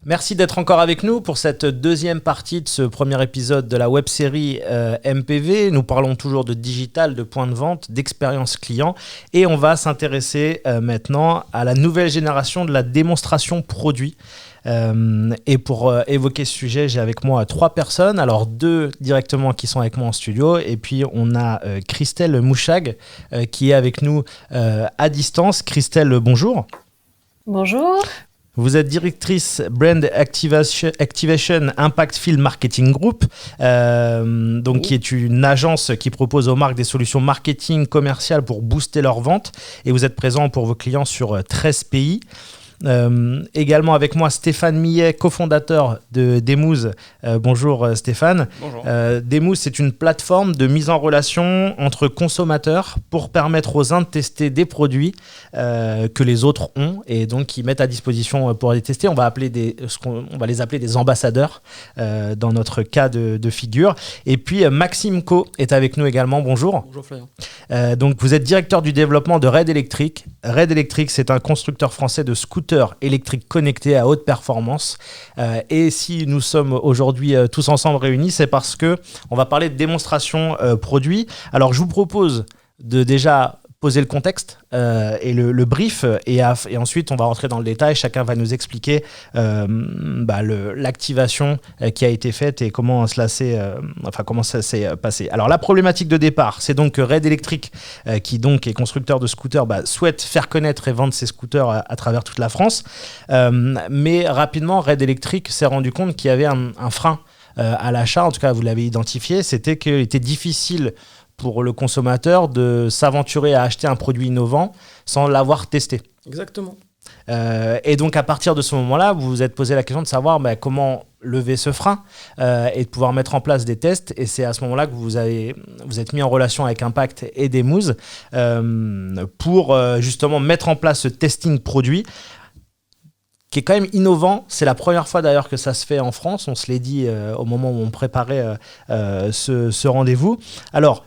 Merci d'être encore avec nous pour cette deuxième partie de ce premier épisode de la web-série MPV. Nous parlons toujours de digital, de points de vente, d'expérience client et on va s'intéresser maintenant à la nouvelle génération de la démonstration produit. Et pour évoquer ce sujet, j'ai avec moi 3 personnes. Alors 2 directement qui sont avec moi en studio et puis on a Christelle Mouchag qui est avec nous à distance. Christelle, bonjour. Bonjour. Vous êtes directrice Brand Activation Impact Field Marketing Group, qui est une agence qui propose aux marques des solutions marketing commerciales pour booster leurs ventes. Et vous êtes présent pour vos clients sur 13 pays. Également avec moi Stéphane Millet, cofondateur de Demooz. Bonjour Stéphane. Bonjour. Demooz, c'est une plateforme de mise en relation entre consommateurs pour permettre aux uns de tester des produits que les autres ont et donc qui mettent à disposition pour les tester. On va les appeler des ambassadeurs dans notre cas de figure. Et puis Maxime Co est avec nous également. Bonjour. Bonjour Florian. Donc vous êtes directeur du développement de Red Electric. Red Electric, c'est un constructeur français de scooters électriques connectés à haute performance. Et si nous sommes aujourd'hui tous ensemble réunis, c'est parce que on va parler de démonstration produit. Alors je vous propose de déjà poser le contexte et le brief et ensuite on va rentrer dans le détail. Chacun va nous expliquer l'activation qui a été faite et comment ça s'est passé. Alors la problématique de départ, c'est donc que Red Electric, qui donc est constructeur de scooters, souhaite faire connaître et vendre ses scooters à travers toute la France. Mais rapidement, Red Electric s'est rendu compte qu'il y avait un frein à l'achat. En tout cas, vous l'avez identifié, c'était qu'il était difficile pour le consommateur de s'aventurer à acheter un produit innovant sans l'avoir testé. Exactement. Et donc à partir de ce moment-là, vous vous êtes posé la question de savoir comment lever ce frein et de pouvoir mettre en place des tests. Et c'est à ce moment-là que vous êtes mis en relation avec Impact et Demooz pour justement mettre en place ce testing produit qui est quand même innovant. C'est la première fois d'ailleurs que ça se fait en France. On se l'est dit au moment où on préparait ce rendez-vous. Alors,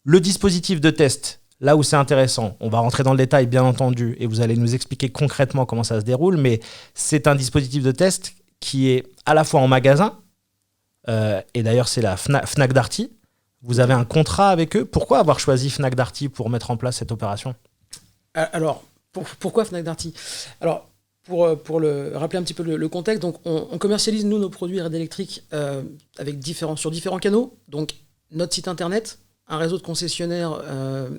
le dispositif de test, là où c'est intéressant, on va rentrer dans le détail bien entendu et vous allez nous expliquer concrètement comment ça se déroule, mais c'est un dispositif de test qui est à la fois en magasin, et d'ailleurs c'est la Fnac Darty. Vous avez un contrat avec eux. Pourquoi avoir choisi Fnac Darty pour mettre en place cette opération ? Alors, pourquoi Fnac Darty ? Alors, pour rappeler un petit peu le contexte, donc on commercialise nous nos produits Red Electric sur différents canaux, donc notre site internet, un réseau de concessionnaires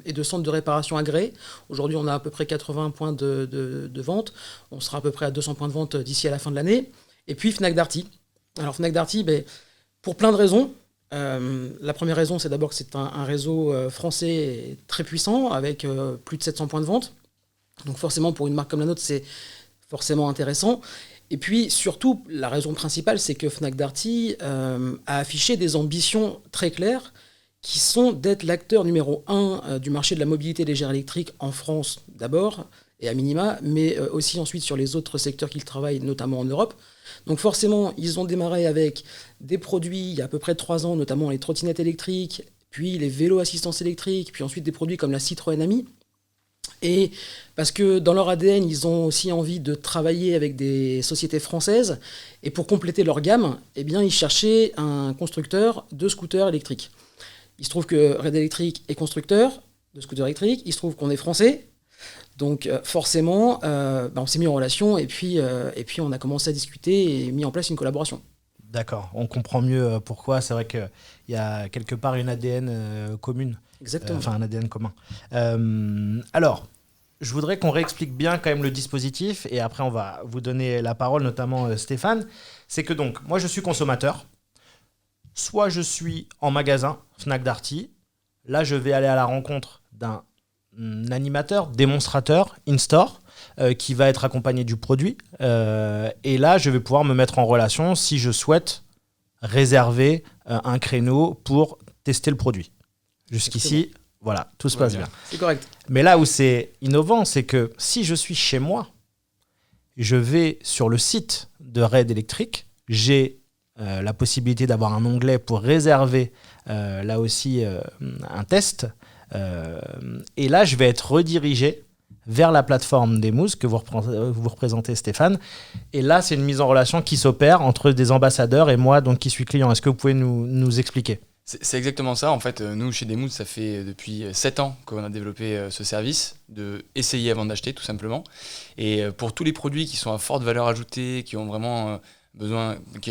et de centres de réparation agréés. Aujourd'hui, on a à peu près 80 points de vente. On sera à peu près à 200 points de vente d'ici à la fin de l'année. Et puis Fnac Darty. Alors Fnac Darty, pour plein de raisons. La première raison, c'est d'abord que c'est un réseau français très puissant avec plus de 700 points de vente. Donc forcément, pour une marque comme la nôtre, c'est forcément intéressant. Et puis surtout, la raison principale, c'est que Fnac Darty a affiché des ambitions très claires qui sont d'être l'acteur numéro 1 du marché de la mobilité légère électrique en France d'abord, et à minima, mais aussi ensuite sur les autres secteurs qu'ils travaillent, notamment en Europe. Donc forcément, ils ont démarré avec des produits il y a à peu près 3 ans, notamment les trottinettes électriques, puis les vélos assistance électrique, puis ensuite des produits comme la Citroën Ami. Et parce que dans leur ADN, ils ont aussi envie de travailler avec des sociétés françaises, et pour compléter leur gamme, ils cherchaient un constructeur de scooters électriques. Il se trouve que Red Electric est constructeur de scooters électriques, il se trouve qu'on est français, donc forcément, on s'est mis en relation et puis on a commencé à discuter et mis en place une collaboration. D'accord, on comprend mieux pourquoi. C'est vrai qu'il y a quelque part une ADN commune. Exactement. Un ADN commun. Alors, je voudrais qu'on réexplique bien quand même le dispositif et après on va vous donner la parole, notamment Stéphane. C'est que donc, moi je suis consommateur. Soit je suis en magasin, Fnac Darty, là je vais aller à la rencontre d'un animateur, démonstrateur, in-store, qui va être accompagné du produit. Et là je vais pouvoir me mettre en relation si je souhaite réserver un créneau pour tester le produit. Jusqu'ici, voilà, tout se passe bien. C'est correct. Mais là où c'est innovant, c'est que si je suis chez moi, je vais sur le site de Red Electric, j'ai la possibilité d'avoir un onglet pour réserver là aussi un test. Et là, je vais être redirigé vers la plateforme d'Emuz que vous représentez, Stéphane. Et là, c'est une mise en relation qui s'opère entre des ambassadeurs et moi, donc qui suis client. Est-ce que vous pouvez nous expliquer ? C'est exactement ça. En fait, nous, chez Demuz, ça fait depuis 7 ans qu'on a développé ce service de essayer avant d'acheter, tout simplement. Et pour tous les produits qui sont à forte valeur ajoutée, qui ont vraiment besoin, qui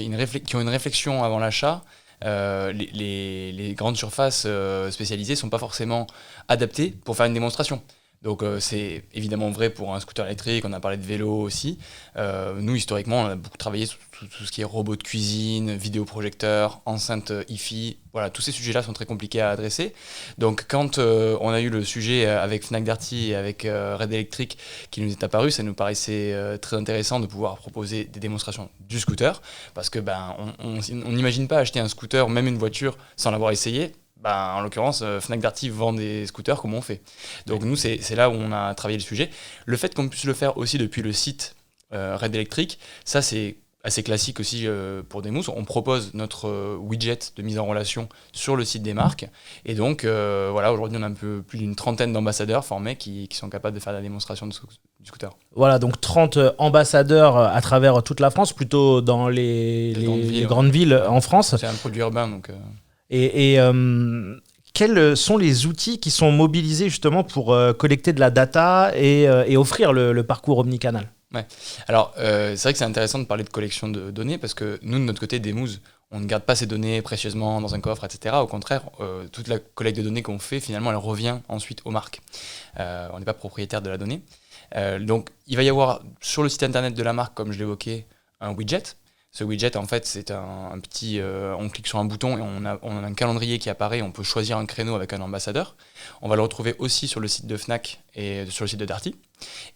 ont une réflexion avant l'achat, les grandes surfaces spécialisées ne sont pas forcément adaptées pour faire une démonstration. Donc c'est évidemment vrai pour un scooter électrique, on a parlé de vélo aussi. Nous, historiquement, on a beaucoup travaillé sur tout ce qui est robot de cuisine, vidéoprojecteur, enceinte Hi-Fi. Voilà, tous ces sujets-là sont très compliqués à adresser. Donc quand on a eu le sujet avec Fnac Darty et avec Red Electric qui nous est apparu, ça nous paraissait très intéressant de pouvoir proposer des démonstrations du scooter, parce que on n'imagine pas acheter un scooter ou même une voiture sans l'avoir essayé. En l'occurrence, Fnac Darty vend des scooters, comment on fait ? Donc nous, c'est là où on a travaillé le sujet. Le fait qu'on puisse le faire aussi depuis le site Red Electric, ça c'est assez classique aussi pour Demuz. On propose notre widget de mise en relation sur le site des marques. Et donc, aujourd'hui, on a un peu plus d'une trentaine d'ambassadeurs formés qui sont capables de faire la démonstration du scooter. Voilà, donc 30 ambassadeurs à travers toute la France, plutôt dans les grandes villes en France. C'est un produit urbain, donc... Quels sont les outils qui sont mobilisés justement pour collecter de la data et offrir le parcours omnicanal ? Ouais. Alors, c'est vrai que c'est intéressant de parler de collection de données, parce que nous, de notre côté, Demuz, on ne garde pas ces données précieusement dans un coffre, etc. Au contraire, toute la collecte de données qu'on fait, finalement, elle revient ensuite aux marques. On n'est pas propriétaire de la donnée. Donc, il va y avoir sur le site internet de la marque, comme je l'évoquais, un widget. Ce widget, en fait, c'est un petit... on clique sur un bouton et on a un calendrier qui apparaît. On peut choisir un créneau avec un ambassadeur. On va le retrouver aussi sur le site de Fnac et sur le site de Darty.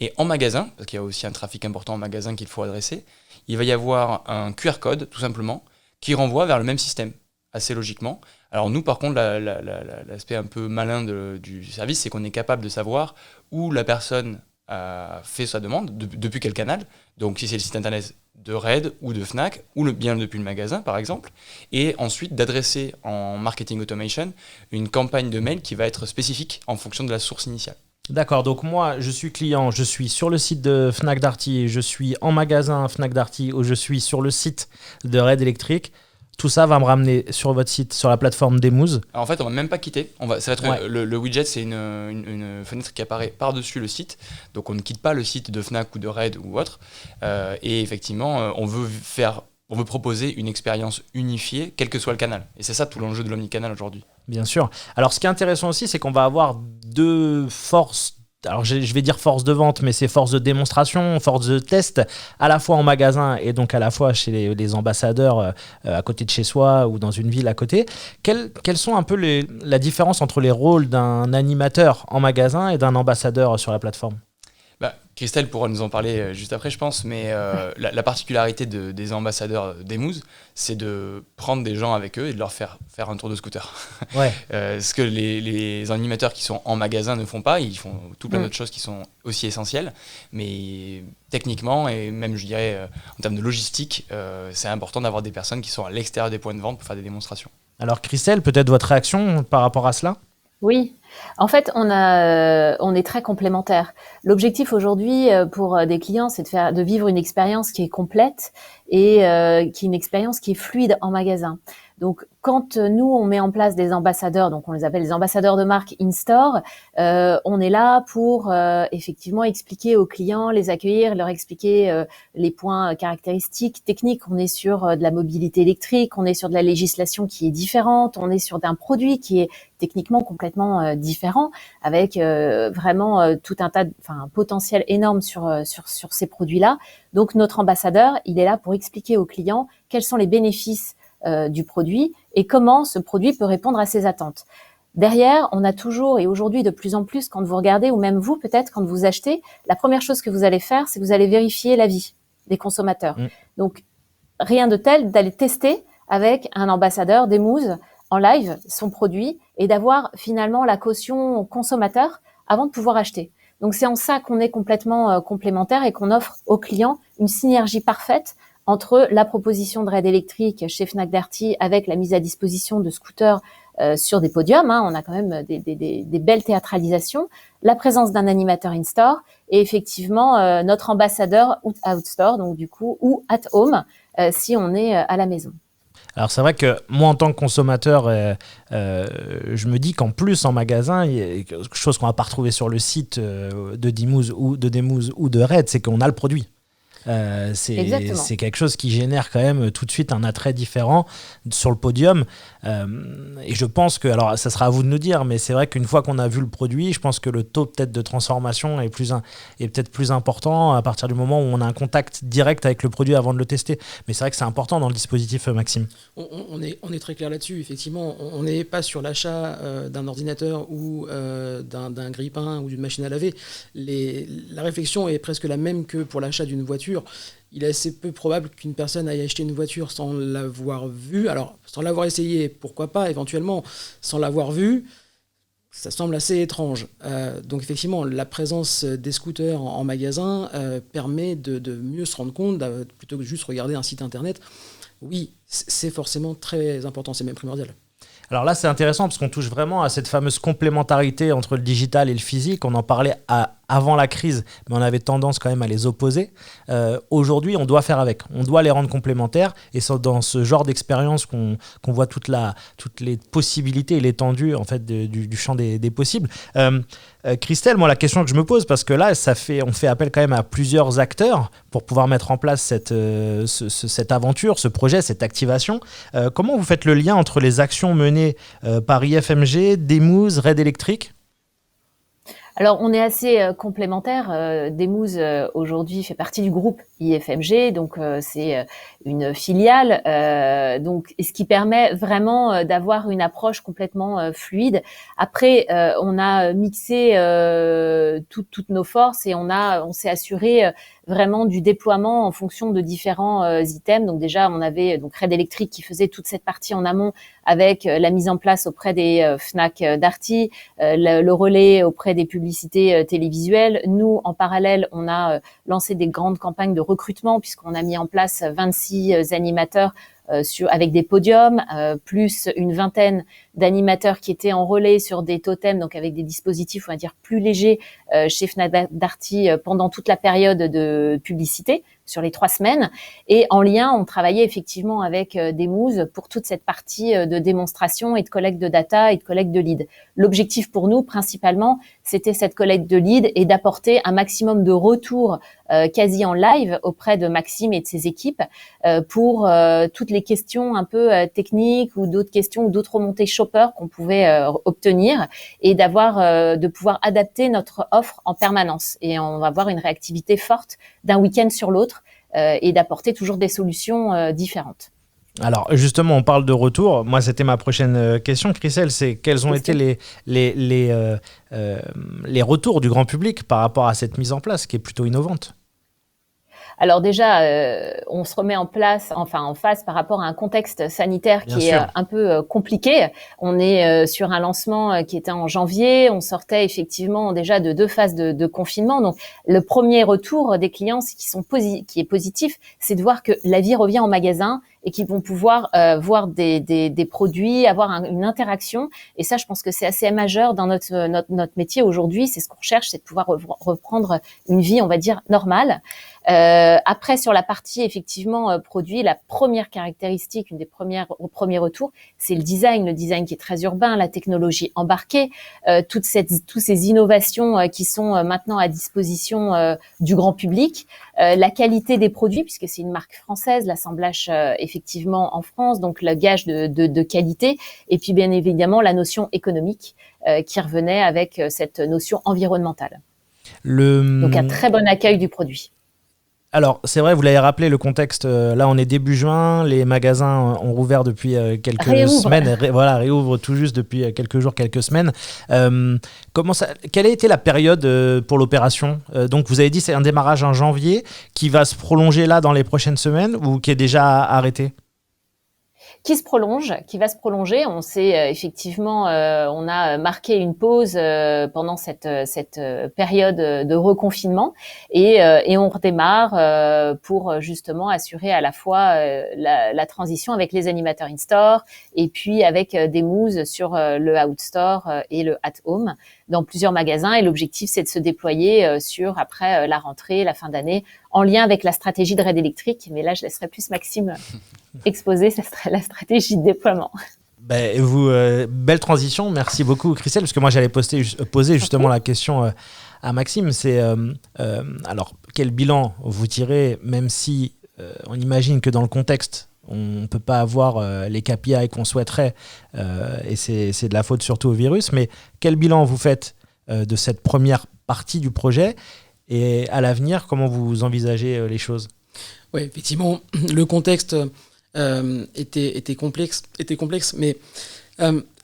Et en magasin, parce qu'il y a aussi un trafic important en magasin qu'il faut adresser, il va y avoir un QR code, tout simplement, qui renvoie vers le même système, assez logiquement. Alors nous, par contre, l'aspect un peu malin du service, c'est qu'on est capable de savoir où la personne a fait sa demande, depuis quel canal. Donc si c'est le site internet de Red ou de Fnac, ou bien depuis le magasin par exemple, et ensuite d'adresser en marketing automation une campagne de mail qui va être spécifique en fonction de la source initiale. D'accord, donc moi je suis client, je suis sur le site de Fnac Darty, je suis en magasin Fnac Darty ou je suis sur le site de Red Electric. Tout ça va me ramener sur votre site, sur la plateforme d'Emuz. Alors en fait, on va même pas quitter. Ça va être le widget, c'est une fenêtre qui apparaît par-dessus le site. Donc on ne quitte pas le site de Fnac ou de Red ou autre. Et effectivement, on veut proposer une expérience unifiée, quel que soit le canal. Et c'est ça tout l'enjeu de l'omnicanal aujourd'hui. Bien sûr. Alors ce qui est intéressant aussi, c'est qu'on va avoir deux forces. Alors je vais dire force de vente, mais c'est force de démonstration, force de test, à la fois en magasin et donc à la fois chez les ambassadeurs à côté de chez soi ou dans une ville à côté. Quelles sont un peu la différence entre les rôles d'un animateur en magasin et d'un ambassadeur sur la plateforme ? Christelle pourra nous en parler juste après, je pense, mais la particularité des ambassadeurs d'Emuz, c'est de prendre des gens avec eux et de leur faire un tour de scooter. Ouais. Ce que les animateurs qui sont en magasin ne font pas, ils font tout plein d'autres choses qui sont aussi essentielles, mais techniquement et même, je dirais, en termes de logistique, c'est important d'avoir des personnes qui sont à l'extérieur des points de vente pour faire des démonstrations. Alors Christelle, peut-être votre réaction par rapport à cela ? Oui, en fait, on est très complémentaires. L'objectif aujourd'hui pour des clients, c'est de vivre une expérience qui est complète et qui est une expérience qui est fluide en magasin. Donc, quand nous, on met en place des ambassadeurs, donc on les appelle les ambassadeurs de marque in-store, on est là pour effectivement expliquer aux clients, les accueillir, leur expliquer les points caractéristiques techniques. On est sur de la mobilité électrique, on est sur de la législation qui est différente, on est sur d'un produit qui est techniquement complètement différent, avec vraiment tout un un potentiel énorme sur ces produits-là. Donc, notre ambassadeur, il est là pour expliquer aux clients quels sont les bénéfices du produit et comment ce produit peut répondre à ses attentes. Derrière, on a toujours, et aujourd'hui de plus en plus, quand vous regardez, ou même vous peut-être, quand vous achetez, la première chose que vous allez faire, c'est que vous allez vérifier l'avis des consommateurs. Donc, rien de tel d'aller tester avec un ambassadeur d'Emuz en live son produit et d'avoir finalement la caution consommateur avant de pouvoir acheter. Donc, c'est en ça qu'on est complètement complémentaires et qu'on offre aux clients une synergie parfaite entre la proposition de Red Electric chez Fnac Darty avec la mise à disposition de scooters sur des podiums. On a quand même des belles théâtralisations, la présence d'un animateur in-store et effectivement notre ambassadeur out-store, donc du coup, ou at home, si on est à la maison. Alors c'est vrai que moi en tant que consommateur, je me dis qu'en plus en magasin, il y a quelque chose qu'on va pas retrouver sur le site de Dimouze ou de Red, c'est qu'on a le produit. C'est quelque chose qui génère quand même tout de suite un attrait différent sur le podium. Et je pense que, alors ça sera à vous de nous dire, mais c'est vrai qu'une fois qu'on a vu le produit, je pense que le taux peut-être de transformation est peut-être plus important à partir du moment où on a un contact direct avec le produit avant de le tester. Mais c'est vrai que c'est important dans le dispositif, Maxime. On est très clair là-dessus. Effectivement, on n'est pas sur l'achat d'un ordinateur ou d'un grille-pain ou d'une machine à laver. La réflexion est presque la même que pour l'achat d'une voiture. Il est assez peu probable qu'une personne aille acheter une voiture sans l'avoir vue. Alors, sans l'avoir essayé, pourquoi pas, éventuellement, sans l'avoir vue, ça semble assez étrange. Donc, effectivement, la présence des scooters en magasin permet de mieux se rendre compte, plutôt que juste regarder un site internet. Oui, c'est forcément très important, c'est même primordial. Alors là, c'est intéressant parce qu'on touche vraiment à cette fameuse complémentarité entre le digital et le physique. On en parlait avant la crise, mais on avait tendance quand même à les opposer. Aujourd'hui, on doit faire avec. On doit les rendre complémentaires. Et c'est dans ce genre d'expérience qu'on voit toutes les possibilités et l'étendue en fait, du champ des possibles. Christelle, moi, la question que je me pose, parce que là, on fait appel quand même à plusieurs acteurs pour pouvoir mettre en place cette aventure, ce projet, cette activation. Comment vous faites le lien entre les actions menées par IFMG, Dimouze, Red Electric ? Alors, on est assez complémentaires. Dimouze, aujourd'hui, fait partie du groupe IFMG, donc c'est une filiale, donc ce qui permet vraiment d'avoir une approche complètement fluide. Après, on a mixé toutes nos forces et on s'est assuré vraiment du déploiement en fonction de différents items. Donc déjà, on avait donc Red Electric qui faisait toute cette partie en amont avec la mise en place auprès des Fnac Darty, le relais auprès des publicités télévisuelles. Nous, en parallèle, on a lancé des grandes campagnes de recrutement puisqu'on a mis en place 26 animateurs avec des podiums, plus une vingtaine d'animateurs qui étaient en relais sur des totems, donc avec des dispositifs, on va dire, plus légers chez Fnac Darty pendant toute la période de publicité, sur les 3 semaines. Et en lien, on travaillait effectivement avec Dimouze pour toute cette partie de démonstration et de collecte de data et de collecte de leads. L'objectif pour nous, principalement, c'était cette collecte de leads et d'apporter un maximum de retours quasi en live auprès de Maxime et de ses équipes pour toutes les questions un peu techniques ou d'autres questions ou d'autres remontées shopper qu'on pouvait obtenir et de pouvoir adapter notre offre en permanence. Et on va avoir une réactivité forte d'un week-end sur l'autre et d'apporter toujours des solutions différentes. Alors justement, on parle de retour. Moi, c'était ma prochaine question, Christelle, c'est quels ont été les retours du grand public par rapport à cette mise en place qui est plutôt innovante ? Alors déjà, on se remet en face par rapport à un contexte sanitaire qui est un peu compliqué. On est sur un lancement qui était en janvier. On sortait effectivement déjà de 2 phases de confinement. Donc, le premier retour des clients qui est positif, c'est de voir que la vie revient en magasin et qu'ils vont pouvoir voir des produits, avoir une interaction. Et ça, je pense que c'est assez majeur dans notre métier aujourd'hui. C'est ce qu'on recherche, c'est de pouvoir reprendre une vie, on va dire, normale. Après, sur la partie effectivement produit, la première caractéristique, une des premiers retours, c'est le design qui est très urbain, la technologie embarquée, toutes ces innovations qui sont maintenant à disposition du grand public, la qualité des produits puisque c'est une marque française, l'assemblage effectivement en France, donc le gage de qualité, et puis bien évidemment la notion économique qui revenait avec cette notion environnementale. Donc un très bon accueil du produit. Alors, c'est vrai, vous l'avez rappelé, le contexte, là on est début juin, les magasins ont rouvert depuis quelques semaines, réouvrent tout juste depuis quelques jours, quelques semaines. Quelle a été la période pour l'opération ? Donc vous avez dit c'est un démarrage en janvier qui va se prolonger là dans les prochaines semaines ou qui est déjà arrêté ? qui va se prolonger. On sait effectivement, on a marqué une pause pendant cette période de reconfinement et on redémarre pour justement assurer à la fois la transition avec les animateurs in-store et puis avec des moves sur le out-store et le at-home dans plusieurs magasins. Et l'objectif, c'est de se déployer sur après la rentrée, la fin d'année, en lien avec la stratégie de Red Electric. Mais là, je laisserai plus Maxime exposer la stratégie de déploiement. Belle transition. Merci beaucoup, Christelle, parce que moi, j'allais poser justement la question à Maxime. C'est alors, quel bilan vous tirez, même si on imagine que dans le contexte, on ne peut pas avoir les KPI qu'on souhaiterait, et c'est de la faute surtout au virus, mais quel bilan vous faites de cette première partie du projet, et à l'avenir, comment vous envisagez les choses ? Oui, effectivement, le contexte était complexe, mais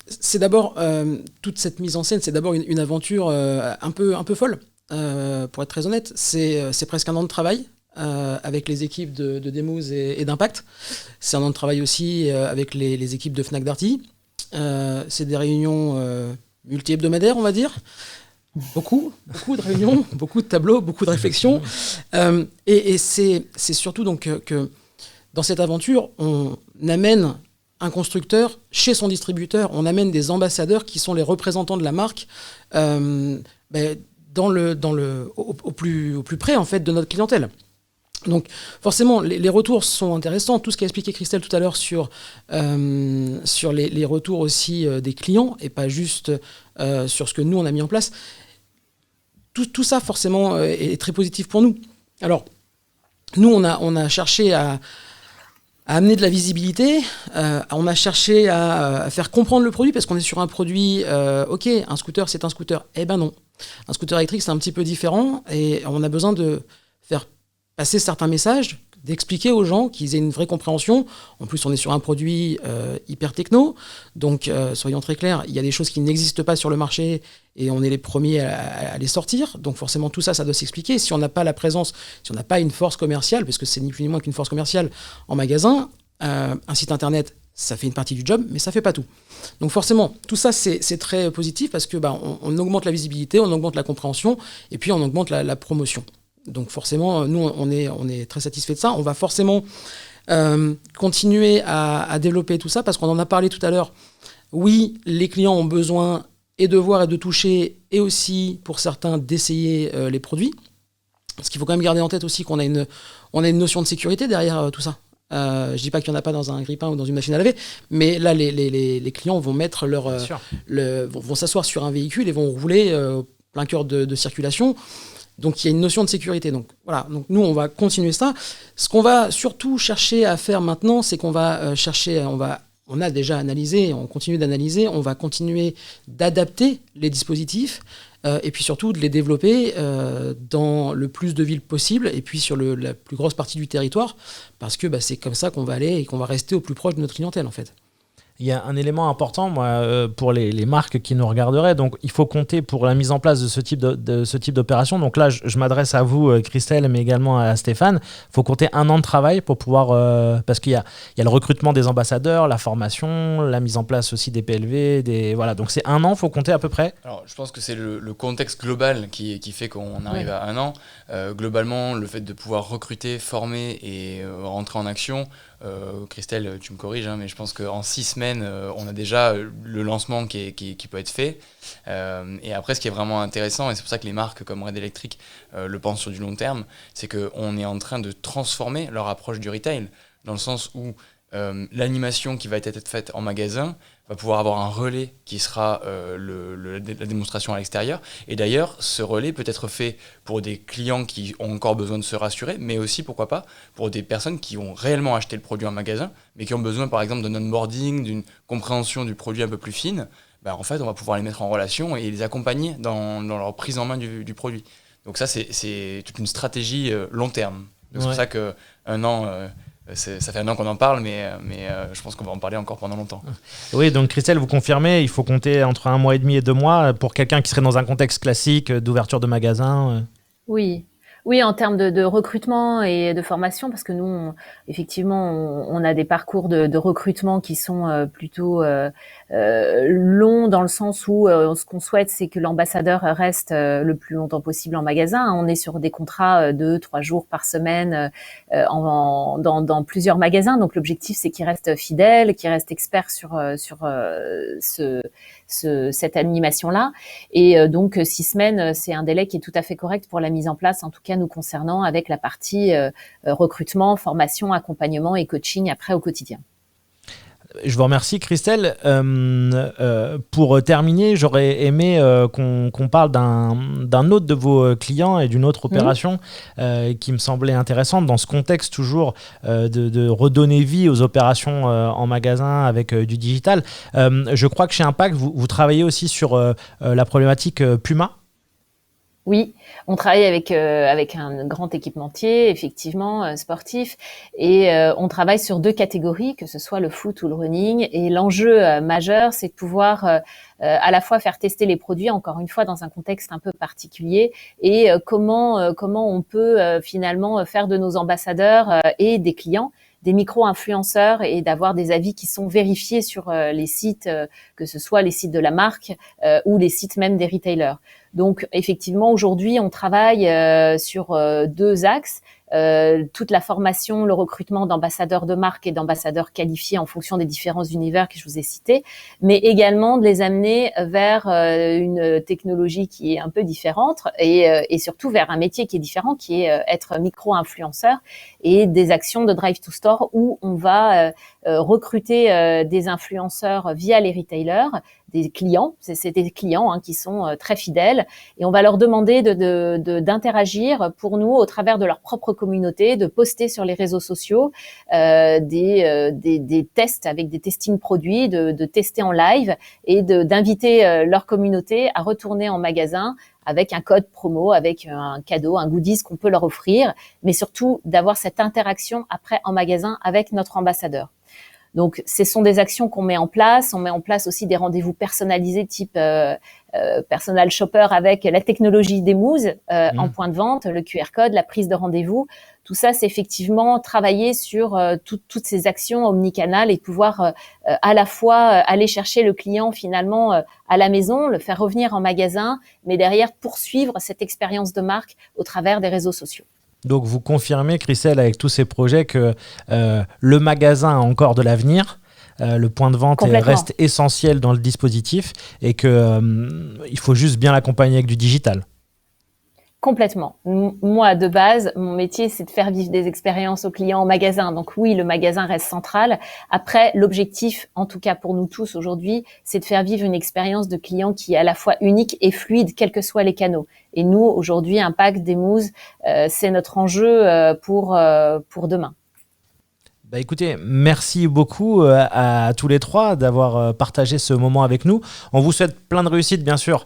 c'est d'abord, toute cette mise en scène, c'est d'abord une aventure un peu folle, pour être très honnête. C'est presque un an de travail. Avec les équipes de Demooz et d'Impact. C'est un an de travail aussi avec les équipes de Fnac Darty. C'est des réunions multi-hebdomadaires, on va dire. Beaucoup de réunions, beaucoup de tableaux, beaucoup de réflexions. Et c'est surtout donc que dans cette aventure, on amène un constructeur chez son distributeur, on amène des ambassadeurs qui sont les représentants de la marque au plus près en fait de notre clientèle. Donc forcément, les retours sont intéressants. Tout ce qu'a expliqué Christelle tout à l'heure sur les retours aussi des clients et pas juste sur ce que nous, on a mis en place. Tout ça, forcément, est très positif pour nous. Alors, nous, on a cherché à amener de la visibilité. On a cherché à faire comprendre le produit parce qu'on est sur un produit, ok, un scooter, c'est un scooter. Eh ben non. Un scooter électrique, c'est un petit peu différent et on a besoin de faire passer certains messages, d'expliquer aux gens qu'ils aient une vraie compréhension. En plus, on est sur un produit hyper techno, donc soyons très clairs, il y a des choses qui n'existent pas sur le marché et on est les premiers à les sortir. Donc forcément, tout ça, ça doit s'expliquer. Si on n'a pas la présence, si on n'a pas une force commerciale, parce que c'est ni plus ni moins qu'une force commerciale en magasin, un site internet, ça fait une partie du job, mais ça fait pas tout. Donc forcément, tout ça, c'est très positif parce que on augmente la visibilité, on augmente la compréhension et puis on augmente la promotion. Donc forcément, nous, on est très satisfaits de ça. On va forcément continuer à développer tout ça parce qu'on en a parlé tout à l'heure. Oui, les clients ont besoin et de voir et de toucher et aussi, pour certains, d'essayer les produits. Parce qu'il faut quand même garder en tête aussi qu'on a une notion de sécurité derrière tout ça. Je dis pas qu'il n'y en a pas dans un grille-pain ou dans une machine à laver, mais là, les clients vont mettre vont s'asseoir sur un véhicule et vont rouler plein cœur de circulation. Donc il y a une notion de sécurité. Donc voilà. Donc nous on va continuer ça. Ce qu'on va surtout chercher à faire maintenant, c'est qu'on va on a déjà analysé, on continue d'analyser, on va continuer d'adapter les dispositifs et puis surtout de les développer dans le plus de villes possible et puis sur la plus grosse partie du territoire parce que c'est comme ça qu'on va aller et qu'on va rester au plus proche de notre clientèle en fait. Il y a un élément important pour les marques qui nous regarderaient. Donc, il faut compter pour la mise en place de ce type d'opération. Donc là, je m'adresse à vous, Christelle, mais également à Stéphane. Il faut compter 1 an de travail pour pouvoir... parce qu'il y a le recrutement des ambassadeurs, la formation, la mise en place aussi des PLV. Voilà. Donc, c'est 1 an, il faut compter à peu près. Alors, je pense que c'est le contexte global qui fait qu'on arrive à 1 an. Globalement, le fait de pouvoir recruter, former et rentrer en action... Christelle, tu me corriges, mais je pense qu'en 6 semaines, on a déjà le lancement qui peut être fait. Et après, ce qui est vraiment intéressant, et c'est pour ça que les marques comme Red Electric le pensent sur du long terme, c'est qu'on est en train de transformer leur approche du retail, dans le sens où l'animation qui va être faite en magasin va pouvoir avoir un relais qui sera la démonstration à l'extérieur. Et d'ailleurs, ce relais peut être fait pour des clients qui ont encore besoin de se rassurer, mais aussi, pourquoi pas, pour des personnes qui ont réellement acheté le produit en magasin, mais qui ont besoin, par exemple, d'un onboarding, d'une compréhension du produit un peu plus fine. En fait, on va pouvoir les mettre en relation et les accompagner dans leur prise en main du produit. Donc ça, c'est toute une stratégie long terme. Donc c'est pour ça qu'un an... ça fait 1 an qu'on en parle, mais je pense qu'on va en parler encore pendant longtemps. Oui, donc Christelle, vous confirmez, il faut compter entre 1 mois et demi et 2 mois pour quelqu'un qui serait dans un contexte classique d'ouverture de magasin. Oui, Oui, en termes de recrutement et de formation, parce que nous, effectivement, on a des parcours de recrutement qui sont plutôt longs, dans le sens où ce qu'on souhaite, c'est que l'ambassadeur reste le plus longtemps possible en magasin. On est sur des contrats 2-3 jours par semaine dans plusieurs magasins. Donc l'objectif, c'est qu'il reste fidèle, qu'il reste expert sur cette animation-là. Et donc 6 semaines, c'est un délai qui est tout à fait correct pour la mise en place, en tout cas nous concernant, avec la partie recrutement, formation, accompagnement et coaching après au quotidien. Je vous remercie, Christelle. Pour terminer, j'aurais aimé qu'on parle d'un autre de vos clients et d'une autre opération qui me semblait intéressante dans ce contexte toujours de redonner vie aux opérations en magasin avec du digital. Je crois que chez Impact, vous travaillez aussi sur la problématique Puma. Oui, on travaille avec un grand équipementier, effectivement, sportif, et on travaille sur 2 catégories, que ce soit le foot ou le running. Et l'enjeu majeur, c'est de pouvoir à la fois faire tester les produits, encore une fois, dans un contexte un peu particulier, et comment on peut finalement faire de nos ambassadeurs et des clients des micro-influenceurs et d'avoir des avis qui sont vérifiés sur les sites, que ce soit les sites de la marque ou les sites même des retailers. Donc, effectivement, aujourd'hui, on travaille sur 2 axes. Toute la formation, le recrutement d'ambassadeurs de marque et d'ambassadeurs qualifiés en fonction des différents univers que je vous ai cités, mais également de les amener vers une technologie qui est un peu différente et surtout vers un métier qui est différent, qui est être micro-influenceur et des actions de drive to store où on va recruter des influenceurs via les retailers, des clients, c'est des clients qui sont très fidèles, et on va leur demander d'interagir pour nous au travers de leur propre communauté, de poster sur les réseaux sociaux des tests avec des testings produits, de tester en live et d'inviter leur communauté à retourner en magasin avec un code promo, avec un cadeau, un goodies qu'on peut leur offrir, mais surtout d'avoir cette interaction après en magasin avec notre ambassadeur. Donc, ce sont des actions qu'on met en place. On met en place aussi des rendez-vous personnalisés type personal shopper avec la technologie des mousses en point de vente, le QR code, la prise de rendez-vous. Tout ça, c'est effectivement travailler sur toutes ces actions omnicanales et pouvoir à la fois aller chercher le client finalement à la maison, le faire revenir en magasin, mais derrière poursuivre cette expérience de marque au travers des réseaux sociaux. Donc vous confirmez, Christelle, avec tous ces projets que le magasin a encore de l'avenir, le point de vente reste essentiel dans le dispositif et qu'il faut juste bien l'accompagner avec du digital. Complètement. Moi, de base, mon métier, c'est de faire vivre des expériences aux clients en magasin. Donc oui, le magasin reste central. Après, l'objectif, en tout cas pour nous tous aujourd'hui, c'est de faire vivre une expérience de client qui est à la fois unique et fluide, quels que soient les canaux. Et nous, aujourd'hui, Impact, Demooz, c'est notre enjeu pour demain. Bah écoutez, merci beaucoup à tous les trois d'avoir partagé ce moment avec nous. On vous souhaite plein de réussite, bien sûr,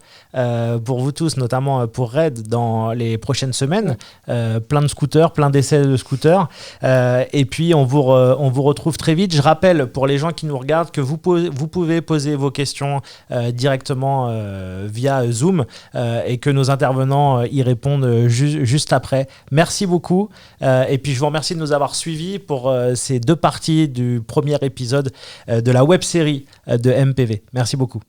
pour vous tous, notamment pour Red dans les prochaines semaines. Plein de scooters, plein d'essais de scooters. Et puis, on vous retrouve très vite. Je rappelle, pour les gens qui nous regardent, que vous pouvez poser vos questions directement via Zoom et que nos intervenants y répondent juste après. Merci beaucoup. Et puis, je vous remercie de nous avoir suivis pour ces 2 parties du premier épisode de la web-série de MPV. Merci beaucoup.